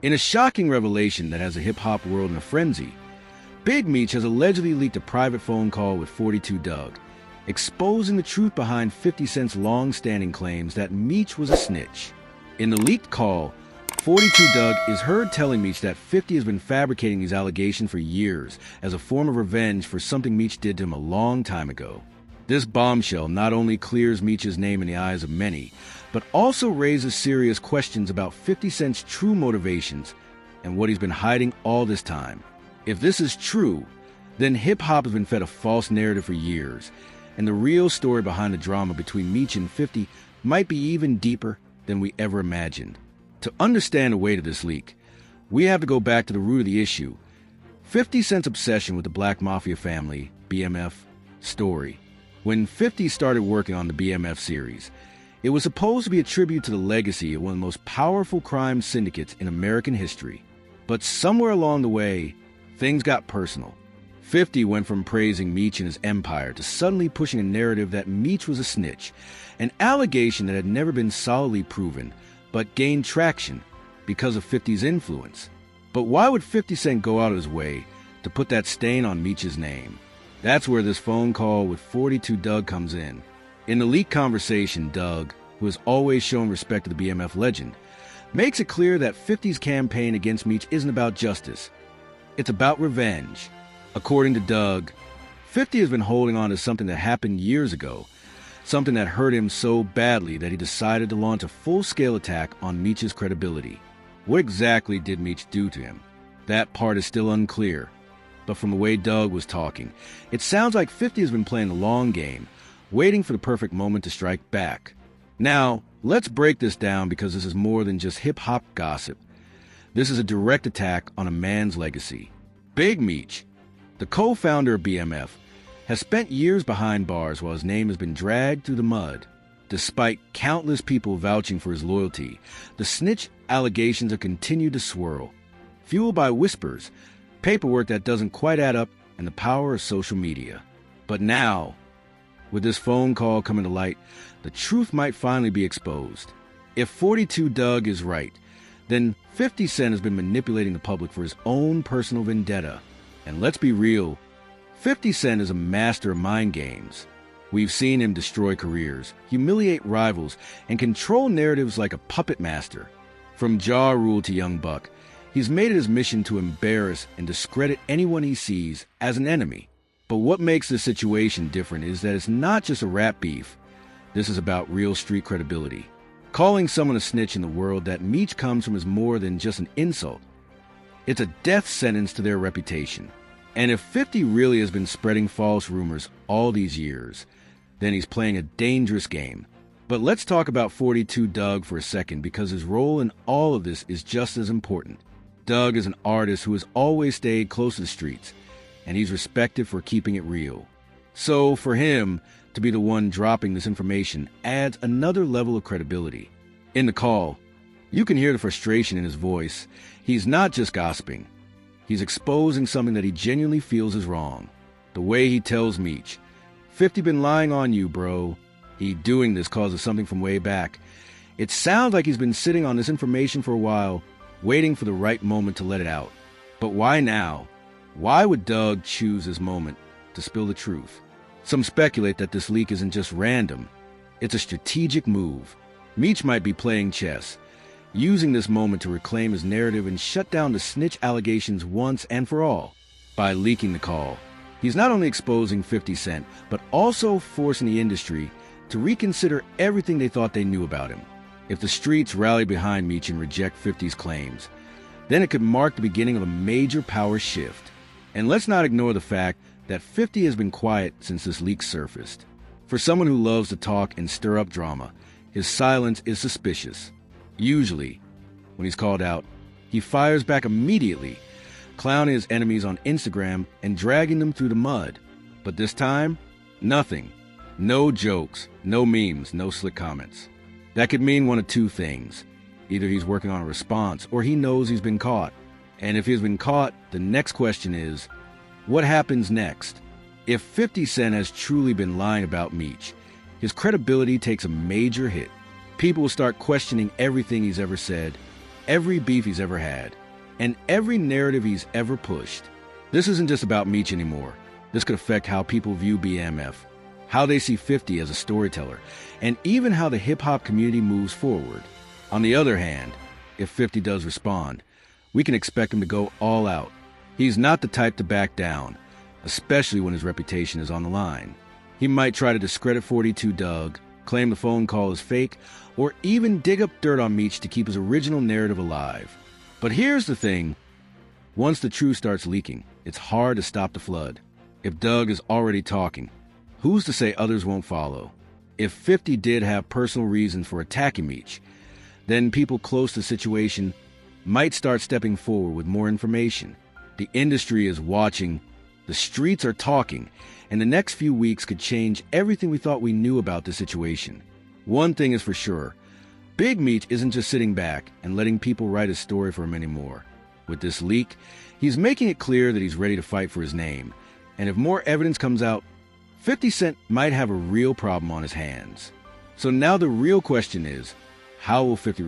In a shocking revelation that has the hip-hop world in a frenzy, Big Meech has allegedly leaked a private phone call with 42 Dugg, exposing the truth behind 50 Cent's long-standing claims that Meech was a snitch. In the leaked call, 42 Dugg is heard telling Meech that 50 has been fabricating these allegations for years as a form of revenge for something Meech did to him a long time ago. This bombshell not only clears Meech's name in the eyes of many, but also raises serious questions about 50 Cent's true motivations and what he's been hiding all this time. If this is true, then hip-hop has been fed a false narrative for years, and the real story behind the drama between Meech and 50 might be even deeper than we ever imagined. To understand the weight of this leak, we have to go back to the root of the issue, 50 Cent's obsession with the Black Mafia family, BMF, story. When 50 started working on the BMF series, it was supposed to be a tribute to the legacy of one of the most powerful crime syndicates in American history. But somewhere along the way, things got personal. 50 went from praising Meech and his empire to suddenly pushing a narrative that Meech was a snitch, an allegation that had never been solidly proven, but gained traction because of 50's influence. But why would 50 Cent go out of his way to put that stain on Meech's name? That's where this phone call with 42 Dugg comes in. In the leaked conversation, Dugg, who has always shown respect to the BMF legend, makes it clear that 50's campaign against Meech isn't about justice. It's about revenge. According to Dugg, 50 has been holding on to something that happened years ago, something that hurt him so badly that he decided to launch a full-scale attack on Meech's credibility. What exactly did Meech do to him? That part is still unclear, but from the way Dugg was talking, it sounds like 50 has been playing the long game, waiting for the perfect moment to strike back. Now, let's break this down because this is more than just hip-hop gossip. This is a direct attack on a man's legacy. Big Meech, the co-founder of BMF, has spent years behind bars while his name has been dragged through the mud. Despite countless people vouching for his loyalty, the snitch allegations have continued to swirl, fueled by whispers, paperwork that doesn't quite add up, and the power of social media. But now, with this phone call coming to light, the truth might finally be exposed. If 42 Dugg is right, then 50 Cent has been manipulating the public for his own personal vendetta. And let's be real, 50 Cent is a master of mind games. We've seen him destroy careers, humiliate rivals, and control narratives like a puppet master. From Ja Rule to Young Buck, he's made it his mission to embarrass and discredit anyone he sees as an enemy. But what makes this situation different is that it's not just a rap beef. This is about real street credibility. Calling someone a snitch in the world that Meech comes from is more than just an insult. It's a death sentence to their reputation. And if 50 really has been spreading false rumors all these years, then he's playing a dangerous game. But let's talk about 42 Dugg for a second because his role in all of this is just as important. Dugg is an artist who has always stayed close to the streets, and he's respected for keeping it real. So for him to be the one dropping this information adds another level of credibility. In the call, you can hear the frustration in his voice. He's not just gossiping. He's exposing something that he genuinely feels is wrong. The way he tells Meech, 50 been lying on you, bro. He doing this causes something from way back. It sounds like he's been sitting on this information for a while, waiting for the right moment to let it out. But why now? Why would Dugg choose this moment to spill the truth? Some speculate that this leak isn't just random. It's a strategic move. Meech might be playing chess, using this moment to reclaim his narrative and shut down the snitch allegations once and for all. By leaking the call, he's not only exposing 50 Cent, but also forcing the industry to reconsider everything they thought they knew about him. If the streets rally behind Meech and reject 50's claims, then it could mark the beginning of a major power shift. And let's not ignore the fact that 50 has been quiet since this leak surfaced. For someone who loves to talk and stir up drama, his silence is suspicious. Usually, when he's called out, he fires back immediately, clowning his enemies on Instagram and dragging them through the mud. But this time, nothing. No jokes, no memes, no slick comments. That could mean one of two things. Either he's working on a response or he knows he's been caught. And if he's been caught, the next question is, what happens next? If 50 Cent has truly been lying about Meech, his credibility takes a major hit. People will start questioning everything he's ever said, every beef he's ever had, and every narrative he's ever pushed. This isn't just about Meech anymore. This could affect how people view BMF, how they see 50 as a storyteller, and even how the hip-hop community moves forward. On the other hand, if 50 does respond, we can expect him to go all out. He's not the type to back down, especially when his reputation is on the line. He might try to discredit 42 Dugg, claim the phone call is fake, or even dig up dirt on Meech to keep his original narrative alive. But here's the thing. Once the truth starts leaking, it's hard to stop the flood. If Dugg is already talking, who's to say others won't follow? If 50 did have personal reasons for attacking Meech, then people close to the situation might start stepping forward with more information. The industry is watching, the streets are talking, and the next few weeks could change everything we thought we knew about the situation. One thing is for sure, Big Meech isn't just sitting back and letting people write his story for him anymore. With this leak, he's making it clear that he's ready to fight for his name. And if more evidence comes out, 50 Cent might have a real problem on his hands. So now the real question is, how will 50